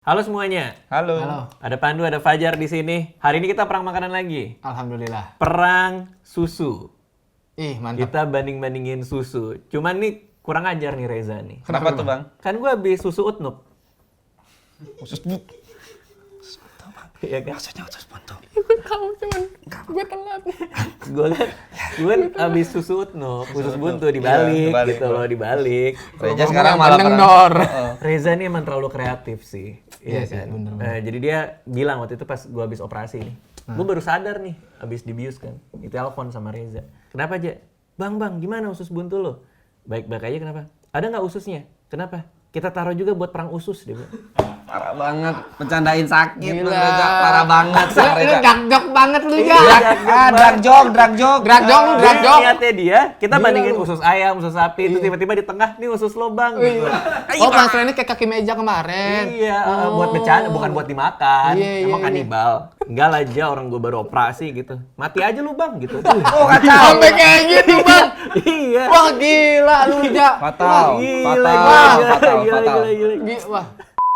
Halo semuanya. Halo. Ada Pandu, ada Fajar di sini. Hari ini kita perang makanan lagi. Alhamdulillah. Perang susu. Ih, mantap. Kita banding-bandingin susu. Cuman nih kurang ajar nih Reza nih. Kenapa tuh, Bang? Kan gue habis susu utnup. Usus bu. Iya kan? Maksudnya usus buntu. Kau cuman gue telat. Gue habis susu utnup, khusus buntu dibalik, dibalik, gitu loh, dibalik. Reja sekarang malah ngendor. Reza ini emang terlalu kreatif sih. Iya sih, kan? bener. Jadi dia bilang waktu itu pas gue habis operasi nih. Gue baru sadar nih, habis dibius kan. Ditelepon sama Reza. Kenapa aja? Bang, gimana usus buntu lo? Baik-baik aja kenapa? Ada nggak ususnya? Kenapa? Kita taruh juga buat perang usus dia bilang. Parah banget, bercandain sakit. Gila. Reja. Parah banget. Lu dark banget lu ya. Drag jok. Niatnya dia, kita bandingin usus ayam, usus sapi, itu tiba-tiba di tengah, nih usus lo bang. Gitu. Oh, masalahnya kayak kaki meja kemarin. Iya, buat bercanda, bukan buat dimakan. Iya, Emang iya. kanibal. Enggak lah aja, orang gue baru operasi gitu. Mati aja lu bang, gitu. Oh, kacau. Sampai kayak gitu, Bang. Iya. Wah, gila lu, Ja. Fatal. Gila. Wah.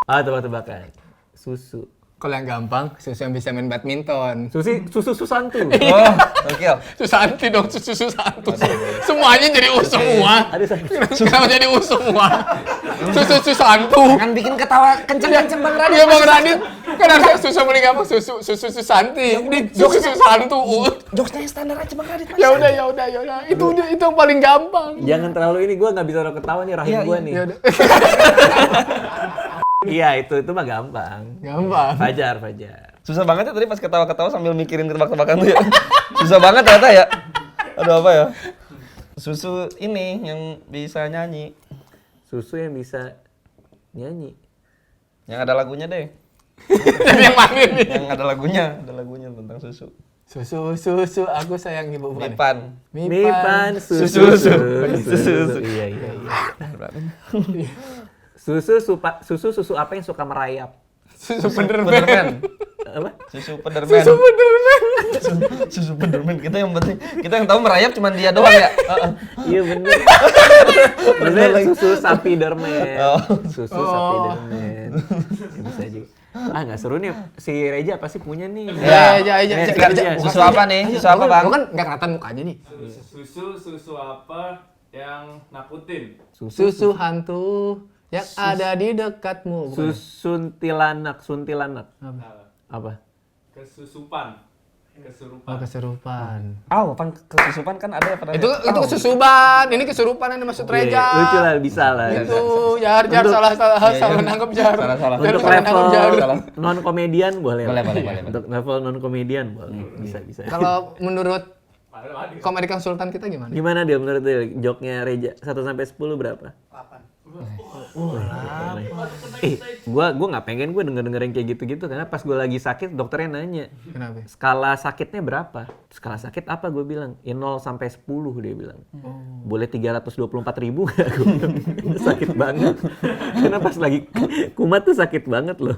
Ah, tebak-tebakan. Susu. Kalau yang gampang, susu yang bisa main badminton. Susu Susantu. Oh, oke. Susanti dong, susu Santu. Semuanya jadi us semua. Ada satu. Kenapa jadi us semua? Susu Santu. Kan bikin ketawa kenceng-kenceng Bang Radit. Iya, Bang Radit. Kan harusnya susu paling gampang susu Susanti. Ini susu Santu. Jokesnya yang standar aja Bang Radit. Ya udah. Itu yang paling gampang. Jangan terlalu ini, gue nggak bisa ketawa nih rahim gue nih. Ya udah. Iya, itu mah gampang. Gampang. Fajar. Susah banget ya tadi pas ketawa-ketawa sambil mikirin tebak-tebakan tuh ya. Susah banget ternyata ya. Aduh apa ya? Susu ini yang bisa nyanyi. Susu yang bisa nyanyi. Yang ada lagunya deh. Jadi yang mana nih? Yang ada lagunya tentang susu. Susu, aku sayang ibu bukan. Mipan Susu. Iya. Susu apa yang suka merayap? Susu Penderman. Pedermen. Apa? Susu Pedermen. Susu Penderman. Susu Pedermen. Kita yang penting, kita yang tahu merayap cuma dia doang ya. Iya bener. Maksudnya susu sapi dermen. Susu sapi dermen. Ya, bisa juga. Nggak seru nih. Si Reja pasti punya nih. Ya. Susu apa nih? Susu apa Bang? Lu kan nggak kelihatan mukanya nih. Susu apa yang nakutin? Susu hantu yang ada di dekatmu. Suntilanak. Apa? Kesusupan. Oh, kesurupan. Pan kesusupan kan ada ya pada. Itu kesusuban. Ini kesurupan yang maksud Reja. Lucu lah, bisa lah. Itu jar salah nangkep jar. Salah. Untuk Salah nangkep jar. level non komedian boleh. Boleh. Untuk level non komedian boleh. Bisa. Kalau menurut komedi konsultan kita gimana? Gimana dia menurut dia joknya Reja 1 sampai 10 berapa? 8. Gua nggak pengen gue dengerin kayak gitu-gitu karena pas gue lagi sakit dokternya nanya. Kenapa? Skala sakitnya berapa? Skala sakit apa gue bilang? 0 sampai 10 dia bilang. Boleh 324.000 nggak? Gue bilang sakit banget. Karena pas lagi kumat tuh sakit banget loh.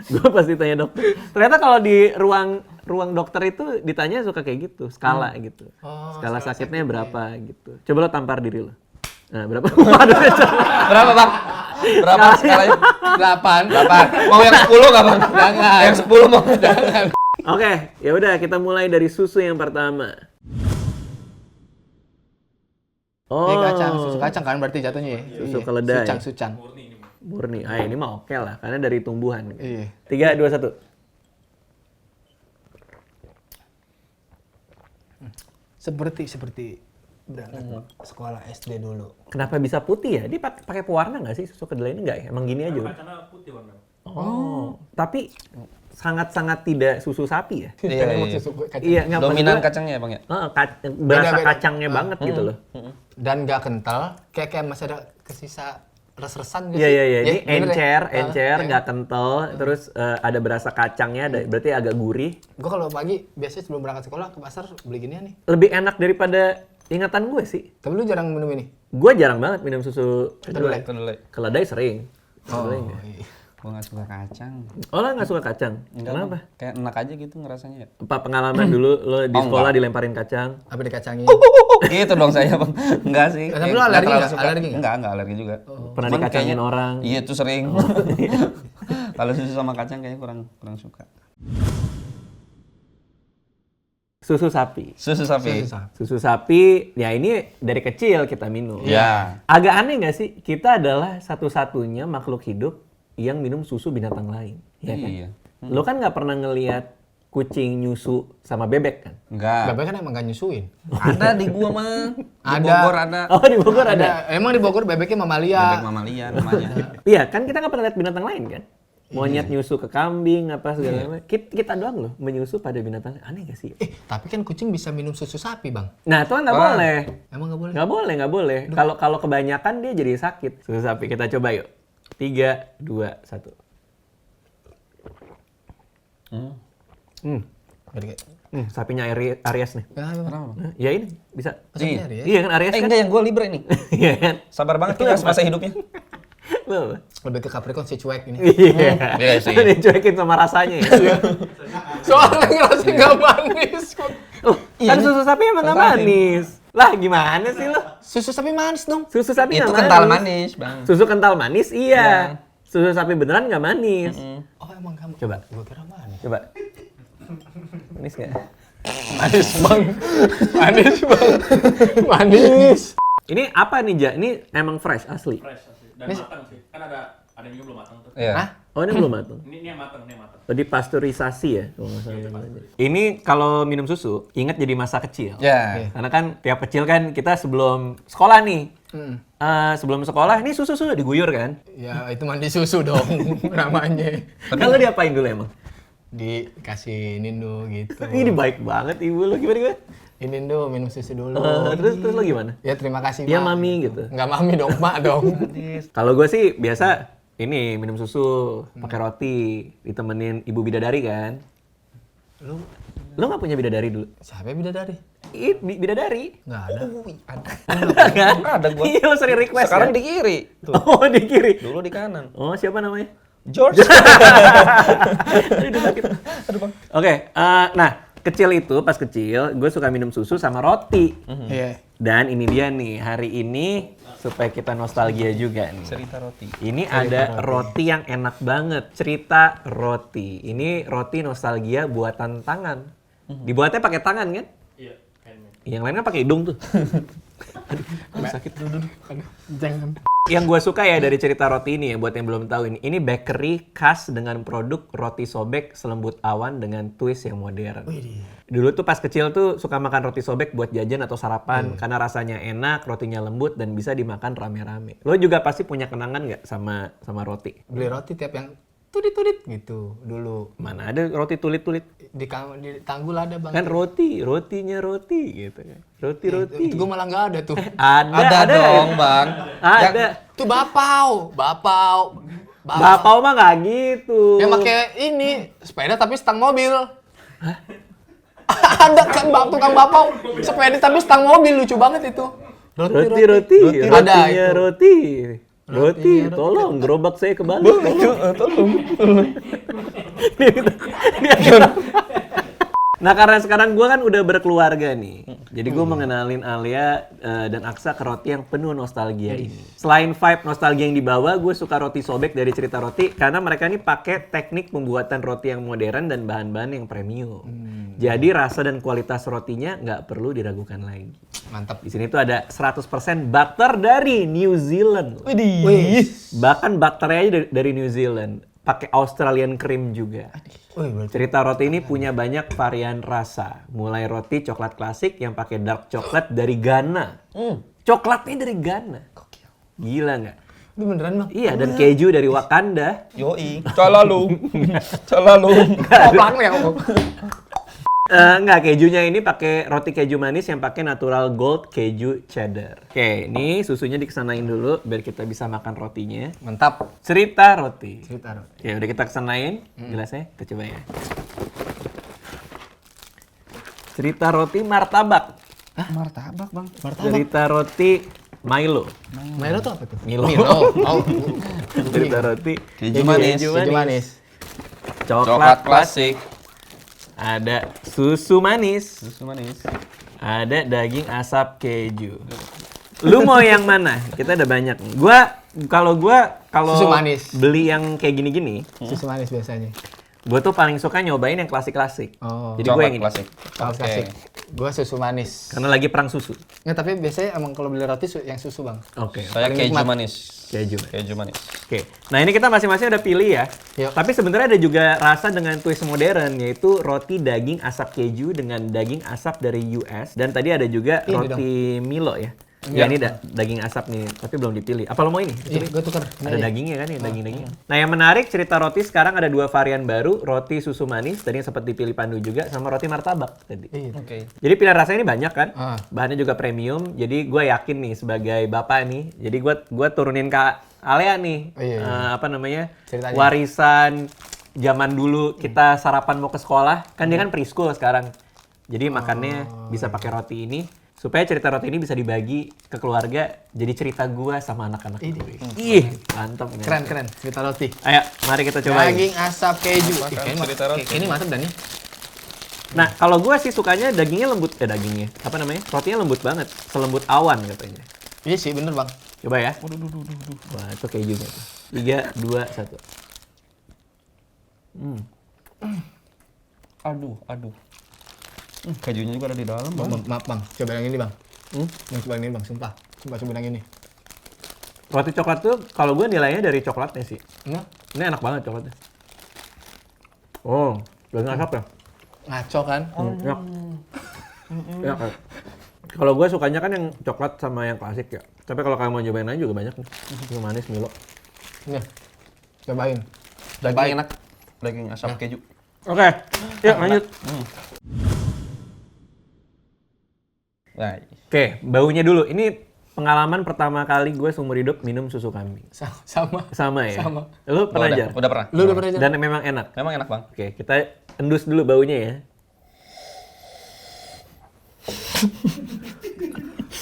Gue pas ditanya dokter. Ternyata kalau di ruang dokter itu ditanya suka kayak gitu, skala gitu. Skala sakitnya berapa gitu. Coba lo tampar diri lo. Nah, berapa? Berapa Bang? Berapa skalanya? 8. Mau yang 10 nggak Bang? Jangan. Yang 10 mau. Jangan. Oke, ya udah kita mulai dari susu yang pertama. Ini kacang, susu kacang kan berarti jatuhnya ya? Susu keledai. Sucang. Murni. Ini mah oke lah karena dari tumbuhan. Iya. 3, 2, 1. Seperti berangkat sekolah SD dulu. Kenapa bisa putih ya? Dia pakai pewarna nggak sih susu kedelai ini nggak ya? Emang gini aja udah? Karena putih warna. Tapi sangat-sangat tidak susu sapi ya? Iya. Iya, nggak Dominan maksud kacangnya ya Bang ya? gua, berasa Beda-beda. kacangnya banget gitu loh. Dan nggak kental, kayak masih ada kesisa res-resan gitu. Iya. Ini bener ya? encer, nggak kental, terus ada berasa kacangnya, berarti agak gurih. Gue kalau pagi biasanya sebelum berangkat sekolah ke pasar beli ginian nih. Lebih enak daripada ingatan gue sih. Tapi lu jarang minum ini? Gue jarang banget minum susu kedelai. Kedelai. Keledai sering. Kedelai nggak? iya. Gua nggak suka kacang. Oh, lo nggak suka kacang? Enggak, Kenapa? Bang. Kayak enak aja gitu ngerasanya ya. Apa pengalaman dulu lo di Oh, sekolah enggak. dilemparin kacang? Apa dikacangin? Gitu dong saya Bang. Enggak sih. Tapi Kayak lu alergi terlalu nggak? suka. Alergi nggak? Enggak alergi juga. Pernah Cuman dikacangin kayaknya- orang? Iya itu sering. Kalau susu sama kacang kayaknya kurang suka. Susu sapi. Susu sapi. Susu sapi, ya ini dari kecil kita minum. Ya. Agak aneh nggak sih? Kita adalah satu-satunya makhluk hidup yang minum susu binatang lain. Ya kan? Iya. Lo kan nggak pernah ngelihat kucing nyusu sama bebek kan? Enggak. Bebek kan emang gak nyusuin. Ada di gua mah. Di Ada. Bogor ada. Oh di Bogor ada. Emang di Bogor bebeknya mamalia. Bebek mamalia namanya. Iya kan kita nggak pernah lihat binatang lain kan? Monyet nyusu ke kambing apa segala macam. Kita doang loh menyusu pada binatang lain. Aneh gak sih? Tapi kan kucing bisa minum susu sapi, Bang. Nah itu kan nggak Wah. boleh. Emang nggak boleh? Nggak boleh. Kalau kebanyakan dia jadi sakit. Susu sapi kita coba yuk. 3, 2, 1. Jadi kayak, Sapinya Aries nih. Kenapa? Ya ini bisa. Maksudnya ya? Iya kan Aries kan? Enggak yang gua Libra ini. Iya kan? Sabar banget kita masa hidupnya. Lo apa? Lebih ke Capricorn si cuek ini. Iya. Iya sih. Dicuekin sama rasanya ya. Soalnya ngerasa nggak manis. Oh, kan susu sapi emang nggak manis. Lah gimana sih lo? Susu sapi manis dong. Susu sapi Itu nggak kental manis, Bang. Susu kental manis iya. Susu sapi beneran nggak manis. Oh emang kamu? Coba. Gua kira manis. Coba. Manis nggak? Manis bang. Manis bang. Manis. Ini apa nih, Ja? Ini emang fresh asli. Fresh asli. Dan matang sih. Kan ada yang juga belum matang tuh. Iya. Hah? Oh, ini belum matang. Ini yang matang, ini yang matang. Oh, dipasteurisasi ya kalau nggak salah. Ini kalau minum susu, ingat jadi masa kecil. Ya. Karena kan tiap kecil kan kita sebelum sekolah nih. Sebelum sekolah ini susu diguyur kan? Ya itu mandi susu dong namanya. Kalau diapain dulu emang? Dikasih Nindo gitu. Ini baik banget ibu lo gimana? Ini Nindo minum susu dulu. Terus lo gimana? Ya terima kasih Iya Mak. mami gitu. Nggak mami dong, mak dong. Kalau gue sih biasa ini minum susu pakai roti ditemenin ibu bidadari kan. Lo nggak punya bidadari dulu? Siapa yang bidadari? Bidadari? Nggak ada. Ada kan? Ada gua. Iya lo sering request Sekarang kan? di kiri. Tuh. Oh di kiri. Dulu di kanan. Oh siapa namanya? George. Aduh, sakit. Oke, nah kecil itu pas kecil gue suka minum susu sama roti. Iya. Dan ini dia nih hari ini supaya kita nostalgia juga nih. Cerita roti. Ini ada roti yang enak banget. Cerita roti. Ini roti nostalgia buatan tangan. Dibuatnya pakai tangan kan? Iya, handmade. Yang lain kan pakai hidung tuh. Aduh, sakit. Jangan. Yang gue suka ya dari cerita roti ini ya buat yang belum tahu ini bakery khas dengan produk roti sobek selembut awan dengan twist yang modern. Dulu tuh pas kecil tuh suka makan roti sobek buat jajan atau sarapan karena rasanya enak, rotinya lembut dan bisa dimakan rame-rame. Lo juga pasti punya kenangan nggak sama roti? Beli roti tiap yang tudit-tudit gitu dulu. Mana ada roti tulit-tulit? Di Tanggul ada bang. Kan rotinya roti gitu kan. Roti. Itu gue malah nggak ada tuh. Ada dong, Bang. Ada. Tuh bapau. Bapau mah nggak gitu. Yang pakai ini sepeda tapi stang mobil. Ada kan tukang bapau sepeda tapi stang mobil lucu banget itu. Roti. Ada Rotinya itu. roti. Roti, tolong gerobak saya kebalik. Tolong. Nah karena sekarang gue kan udah berkeluarga nih, jadi gue mengenalin Alia dan Aksa ke roti yang penuh nostalgia ini. Selain vibe nostalgia yang dibawa, gue suka roti sobek dari cerita roti karena mereka ini pakai teknik pembuatan roti yang modern dan bahan-bahan yang premium. Jadi rasa dan kualitas rotinya nggak perlu diragukan lagi. Mantap. Di sini tuh ada 100% butter dari New Zealand. Widih. Bahkan butternya aja dari New Zealand. Pakai Australian cream juga. Cerita roti ini punya banyak varian rasa. Mulai roti coklat klasik yang pakai dark coklat dari Ghana. Coklatnya dari Ghana. Gila nggak? Itu beneran bang? Iya, dan keju dari Wakanda. Yoi. Calalu. Koplaknya aku. Enggak, kejunya ini pakai roti keju manis yang pakai natural gold keju cheddar. Oke, ini susunya dikesanain dulu biar kita bisa makan rotinya. Mantap. Cerita roti. Cerita roti. Ya udah kita kesanain gelasnya, kita coba ya. Cerita roti martabak. Martabak, Bang. Cerita roti Milo. Milo tuh apa tuh? Milo. Oh. Cerita roti Keju manis. Keju manis. Coklat klasik. Ada susu manis. Susu manis. Ada daging asap keju. Lu mau yang mana? Kita ada banyak nih. Gua Kalau Susu manis. beli yang kayak gini-gini, Susu manis biasanya. gue tuh paling suka nyobain yang klasik-klasik. Oh. Jadi gue Coklat yang ini. klasik. Kalau Oke. klasik. Gua susu manis. Karena lagi perang susu. Nggak, tapi biasanya emang kalau beli roti yang susu, Bang. Oke. Saya Paling keju nikmat. manis. Keju. Keju manis. Oke. Nah, ini kita masing-masing udah pilih ya. Yuk. Tapi sebenarnya ada juga rasa dengan twist modern, yaitu roti daging asap keju dengan daging asap dari US. Dan tadi ada juga Ini roti Milo ya. Ya, ini daging asap nih, tapi belum dipilih. Apa lo mau ini? Iya, gua tuker. Ada dagingnya kan ya, daging-daging. Nah, yang menarik cerita roti sekarang ada 2 varian baru, roti susu manis, tadi yang sempat dipilih Pandu juga, sama roti martabak tadi. Iya. Oke. Jadi pilihan rasanya ini banyak kan, Ah. bahannya juga premium. Jadi gue yakin nih sebagai bapak nih, jadi gue turunin ke Alea nih, Oh, iya. apa namanya, Ceritanya. warisan zaman dulu kita sarapan mau ke sekolah, kan dia kan preschool sekarang. Jadi makannya bisa pakai roti ini, supaya cerita roti ini bisa dibagi ke keluarga, jadi cerita gue sama anak-anak gue. Ih, mantap. men. Keren. Cerita roti. Ayo, mari kita cobain. Daging asap keju. Makan Kayaknya cerita roti. ini mantap dan nih. Nah, kalau gue sih sukanya dagingnya lembut, dagingnya, apa namanya, rotinya lembut banget, selembut awan katanya. Iya sih, bener, Bang. Coba ya. Wah, itu kejunya tuh. 3, 2, 1. Aduh. Kejunya juga ada di dalam, Bang. Maaf, Bang. Coba yang ini, Bang. Hmm? Yang coba yang ini, Bang. Sumpah coba yang ini. Roti coklat tuh kalau gue nilainya dari coklatnya sih. Enggak? Ini enak banget coklatnya. Oh, daging asap ya? Ngaco kan? Enak. Enak kan? Kalau gue sukanya kan yang coklat sama yang klasik ya. Tapi kalau kamu mau nyobain lain juga banyak nih. Yang manis, Milo. Nih. Cobain. Daging enak. Daging asap keju. Oke, yuk lanjut. Nah, Oke, baunya dulu. Ini pengalaman pertama kali gue seumur hidup minum susu kambing. Sama. Sama ya? Sama. Lu pernah udah, aja? udah pernah. Lu udah pernah Dan memang enak. Memang enak, Bang. Oke, kita endus dulu baunya ya.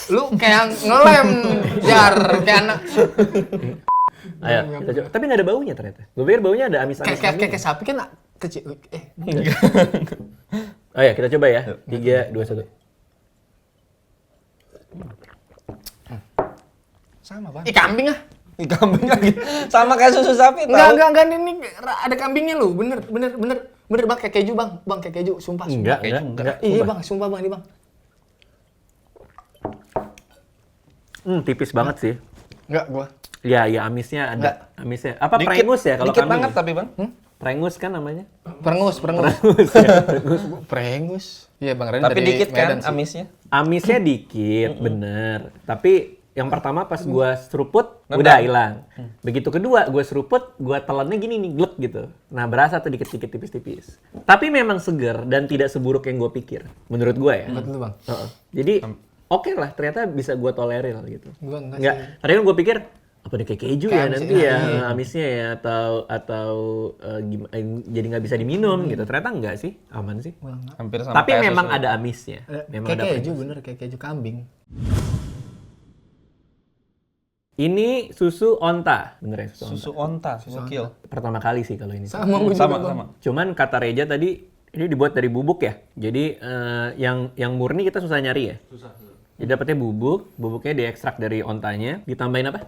Lu kayak ngelem, Jar. Kayak anak. Ayo, kita coba. Tapi nggak ada baunya ternyata. Gue pikir baunya ada amis-amis. Kayak sapi kan kecil. Ayo, kita coba ya. 3, 2, 1. Sama, Bang. Kambing ah. Kambing lagi. Sama kayak susu sapi, tahu. Enggak, ini ada kambingnya lu. Bener, Bang, kayak keju, Bang. Bang, kayak keju, sumpah. Enggak. Iya, Bang, sumpah, Bang, ini, Bang. Tipis banget sih. Enggak, gua. Ya, amisnya ada. Enggak. Amisnya. Apa Dikit- prengus ya kalau dikit kambing? banget tapi, Bang. Prengus kan namanya? Perengus. Prengus. Iya, Bang Ren Tapi dari dikit Medan kan sih. amisnya. Amisnya dikit, bener. Tapi yang pertama pas gua seruput, Nendang. udah hilang. Begitu kedua, gua seruput, gua telannya gini nih, glek gitu. Nah, berasa tuh dikit-dikit tipis-tipis. Tapi memang seger dan tidak seburuk yang gua pikir. Menurut gua ya. Betul, Bang. Heeh. Jadi, oke lah, ternyata bisa gua tolerir gitu. Gua enggak Enggak. sih. Tadi kan gua pikir, apa nih kayak keju Kayak ya amis nanti ya, ya, iya. amisnya ya, atau jadi nggak bisa diminum gitu. Ternyata enggak sih, aman sih. Hampir sama Tapi kayak memang susu. ada amisnya. Memang Kayak ada keju, prengus. bener. Kayak keju kambing. Ini susu onta, bener ya susu onta. Susu onta, susu kill. Pertama kali sih kalau ini. Sama gua juga, Sama, Bang. sama. Cuman kata Reja tadi ini dibuat dari bubuk ya. Jadi yang murni kita susah nyari ya. Susah. Jadi dapetnya bubuknya diekstrak dari ontanya, ditambahin apa?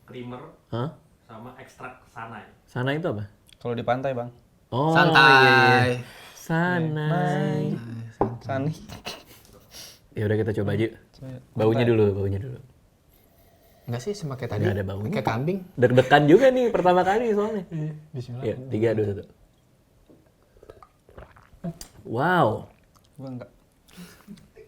Creamer Hah? sama ekstrak sanai. Sana itu apa? Kalau di pantai, Bang. Oh, Santai. iya. Sanai. Sani. Ya udah kita coba aja. Baunya dulu. Enggak sih, sama kayak tadi. Nggak ada baunya. Kayak kambing. Deg-degan juga nih pertama kali soalnya. Bismillah. Ya, 3, 2, 1. Wow. Gua enggak.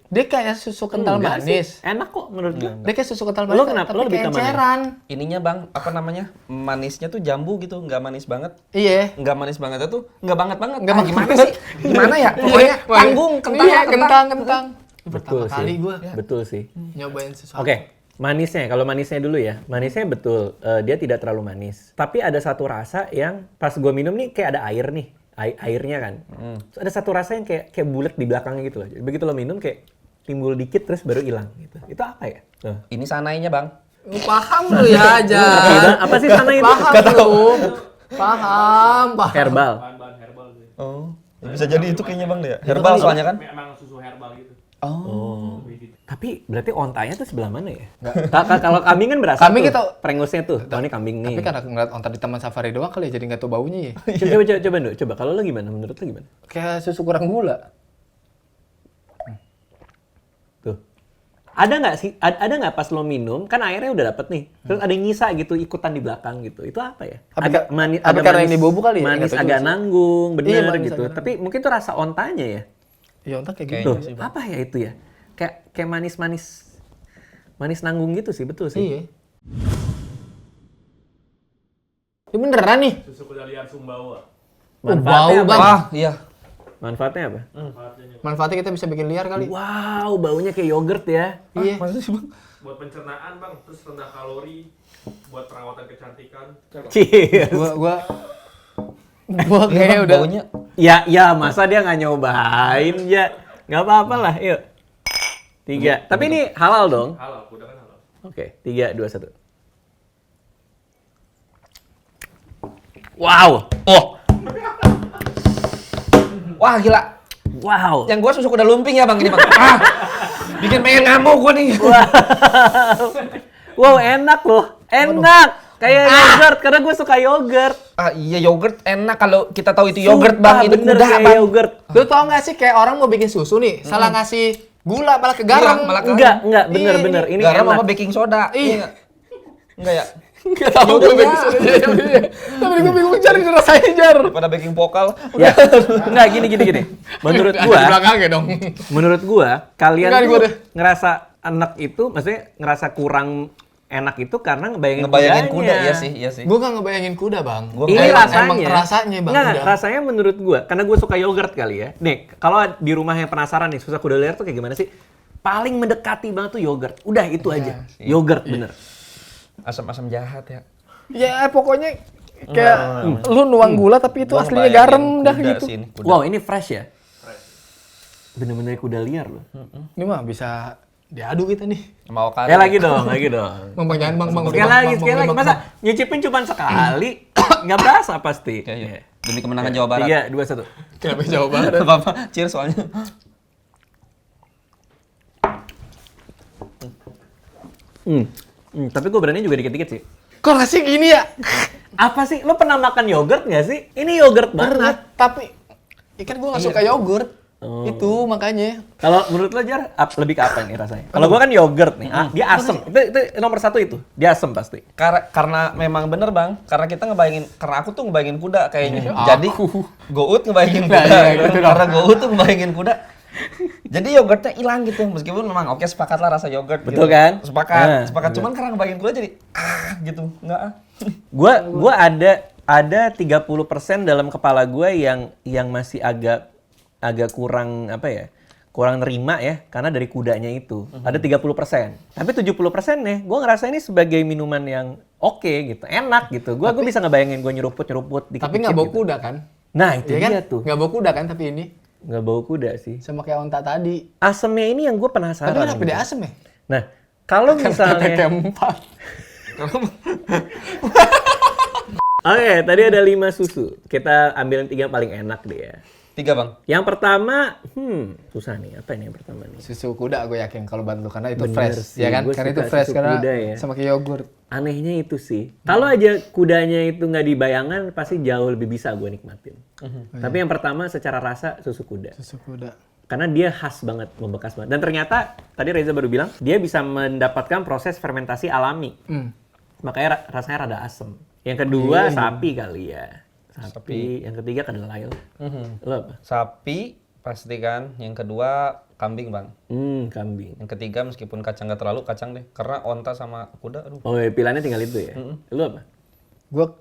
Dia kayak susu kental Enggak sih. manis. Enak kok menurut gua. Dia kayak susu kental Lo manis. kenapa? Tapi Lo lebih kayak ke mana? enceran. Ininya, Bang, apa namanya? Manisnya tuh jambu gitu, nggak manis banget. Iya. Nggak manis banget itu nggak banget. Nggak Ah, banget. gimana sih? Gimana ya? Pokoknya tanggung, kentang. Iya, kentang. Ini Betul pertama kali sih. gue Betul sih. nyobain sesuatu. Oke, manisnya. Kalau manisnya dulu ya. Manisnya betul. Dia tidak terlalu manis. Tapi ada satu rasa yang pas gue minum nih kayak ada air nih. Airnya kan. Terus ada satu rasa yang kayak bulat di belakangnya gitu loh. Jadi begitu lo minum kayak timbul dikit terus baru hilang gitu. Itu apa ya? Tuh. Ini sanainya, Bang. Paham lu ya aja. Apa sih sana itu? Paham lu. Paham. Herbal. Bahan-bahan herbal sih. Oh. Ya bisa jadi itu kayaknya, Bang, deh. Herbal soalnya kan. Emang susu herbal gitu. Oh. Tapi berarti ontanya tuh sebelah mana ya? Kalau kambing kan berasa Kambing tuh, kita prengusnya tuh. Oh, ini kambing nih. Tapi karena ngeliat onta di taman safari doang kali ya, jadi nggak tahu baunya ya. Coba Nduk, coba. Kalau lo gimana? Menurut lo gimana? Kayak susu kurang gula. Tuh. Ada nggak sih? Ada nggak pas lo minum, kan airnya udah dapet nih. Terus ada yang nyisa gitu, ikutan di belakang gitu. Itu apa ya? Apa Manis, apa karena ini bubuk kali ya? Manis Nggak tahu agak juga sih. nanggung, bener Iya, manis gitu. agak Tapi mungkin tuh rasa ontanya ya. Iya, onta kayak Kayaknya gitu. Tuh, sih, Bang. apa ya itu ya? Kayak manis nanggung gitu sih, betul sih. Iya. Ini beneran nih. Susu kuda liar Sumbawa. Manfaatnya bau, apa? Bang. Wah, iya. Manfaatnya apa? Manfaatnya kita bisa bikin liar kali. Wow, baunya kayak yogurt ya. Iya. Masa sih, Bang? Buat pencernaan bang, terus rendah kalori, buat perawatan kecantikan. Cheers. Gua Iya, kayaknya Bang, udah. baunya. Ya, masa dia nggak nyobain ya? Nggak apa-apa lah, yuk. 3. Tapi ini halal dong. Halal, kuda kan halal. Oke, 3, 2, 1. Wow. Oh. Wah, gila. Wow. Yang gua susu kuda lumping ya, Bang, ini, Bang. Ah. Bikin pengen ngamuk gua nih. Wow, enak loh. Enak. Kayak yogurt, karena gue suka yogurt. Ah, iya yogurt enak kalau kita tahu itu yogurt, Bang. Sumpah, Itu bener kuda, kayak Bang. yogurt. Lu tau gak sih kayak orang mau bikin susu nih, salah ngasih gula malah ke garam. Iya, malah ke- Enggak, bener. Ini Garam enak. sama baking soda. Iya. Enggak ya? Enggak tahu gue Yogurtnya. bikin susu. Tapi gue bingung cari rasanya jar. Pada baking vokal. Ya, enggak gini. Menurut Ada di gua, belakangnya dong. menurut gua kalian Enggak, tuh gua deh. ngerasa enak itu, maksudnya ngerasa kurang enak itu karena ngebayangin Ngebayangin kudanya. kuda, iya sih. Gue gak ngebayangin kuda, Bang. Gua Ini ngebayangin- rasanya. Emang rasanya, Bang. Nggak, kuda. rasanya menurut gua, karena gua suka yogurt kali ya. Nih, kalau di rumah yang penasaran nih, susah kuda liar tuh kayak gimana sih? Paling mendekati banget tuh yogurt. Udah itu aja. sih. Yogurt bener. Asam-asam jahat ya. Ya pokoknya kayak lu nuang gula tapi itu Gua aslinya ngebayangin garam dah kuda gitu. sih ini, kuda. Wow, ini fresh ya? Bener-bener kuda liar loh. Ini mah bisa diadu kita nih. Mau kali. Sekali lagi dong. Bang, jangan bang. Sekali lagi. Masa nyicipin cuma sekali? Nggak berasa pasti. Kayaknya. Demi kemenangan Jawa Barat. 3, 2, 1. Kenapa Jawa Barat? Apa-apa. Cheers soalnya. Tapi gue berani juga dikit-dikit sih. Kok rasanya gini ya? Apa sih? Lo pernah makan yogurt nggak sih? Ini yogurt banget. Pernah, tapi ikan gue gak suka yogurt. Itu makanya. Kalau menurut lo Jar, lebih ke apa nih rasanya? Kalau gue kan yogurt nih, dia asem. Itu nomor 1 itu, dia asem pasti. Karena memang bener Bang, karena kita ngebayangin, karena aku tuh ngebayangin kuda kayaknya. Aku. Jadi Gout ngebayangin Nah, kuda. iya, gitu dong. Karena Gout tuh ngebayangin kuda. Jadi yogurtnya hilang gitu, meskipun memang oke sepakat lah rasa yogurt. Betul gitu. kan? Sepakat. Nah, Cuman karena ngebayangin kuda jadi gitu, enggak ah. Gua ada 30% dalam kepala gue yang masih agak kurang apa ya? Kurang nerima ya karena dari kudanya itu. Ada 30%. Tapi 70% nih gue ngerasa ini sebagai minuman yang oke gitu, enak gitu. Gue bisa ngebayangin gue nyeruput dikit-dikit. Tapi nggak bau gitu. kuda kan? Nah, itu Iya kan? dia tuh. Nggak bau kuda kan tapi ini Nggak bau kuda sih. sama kayak onta tadi. Asemnya ini yang gue penasaran. Tapi kenapa gitu. dia asem ya? Nah, kalau misalnya Tempat. Oke, tadi ada 5 susu. Kita ambil 3 paling enak deh ya. 3 Bang. Yang pertama, susah nih. Apa ini yang pertama nih? Susu kuda gue yakin kalau bantu karena itu Bener fresh, sih, ya kan? gue Karena itu suka fresh susu karena kuda ya. sama kayak yogurt. Anehnya itu sih. Kalau aja kudanya itu nggak dibayangan, pasti jauh lebih bisa gue nikmatin. Tapi yang pertama secara rasa susu kuda. Susu kuda. Karena dia khas banget, membekas banget. Dan ternyata, tadi Reza baru bilang, dia bisa mendapatkan proses fermentasi alami. Makanya rasanya rada asem. Yang kedua, sapi kali ya. Sapi. Yang ketiga, kedelai lah. Lo apa? Sapi pasti kan. Yang kedua kambing Bang. Kambing. Yang ketiga meskipun kacang nggak terlalu kacang deh. Karena onta sama kuda aduh. Oh, ya, pilihannya tinggal itu ya. Lo apa? Gue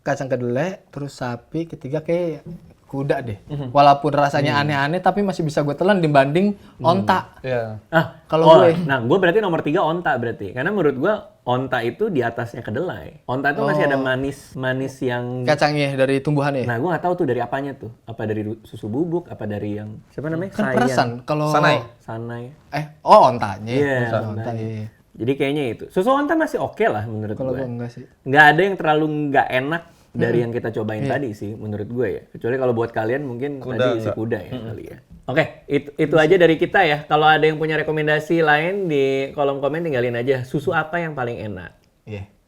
kacang kedelai, terus sapi, ketiga kayak kuda deh. Walaupun rasanya aneh-aneh, tapi masih bisa gue telan dibanding onta. Iya. Kalau gue. Nah, gue berarti nomor 3 onta berarti. Karena menurut gue onta itu di atasnya kedelai. Onta itu masih ada manis yang. Kacangnya dari tumbuhannya. Nah, gue nggak tahu tuh dari apanya tuh. Apa dari susu bubuk? Apa dari yang siapa namanya? Kan Sayang. perasan kalau Sanai. ontanya. Iya, Onta, iya. Jadi kayaknya itu. Susu onta masih oke lah menurut Kalau gue. gue enggak sih. Nggak ada yang terlalu nggak enak. dari yang kita cobain tadi sih menurut gue ya. Kecuali kalau buat kalian mungkin Kuda tadi si enggak. kuda ya kali ya. Oke, itu aja dari kita ya. Kalau ada yang punya rekomendasi lain di kolom komen tinggalin aja. Susu apa yang paling enak? Iya.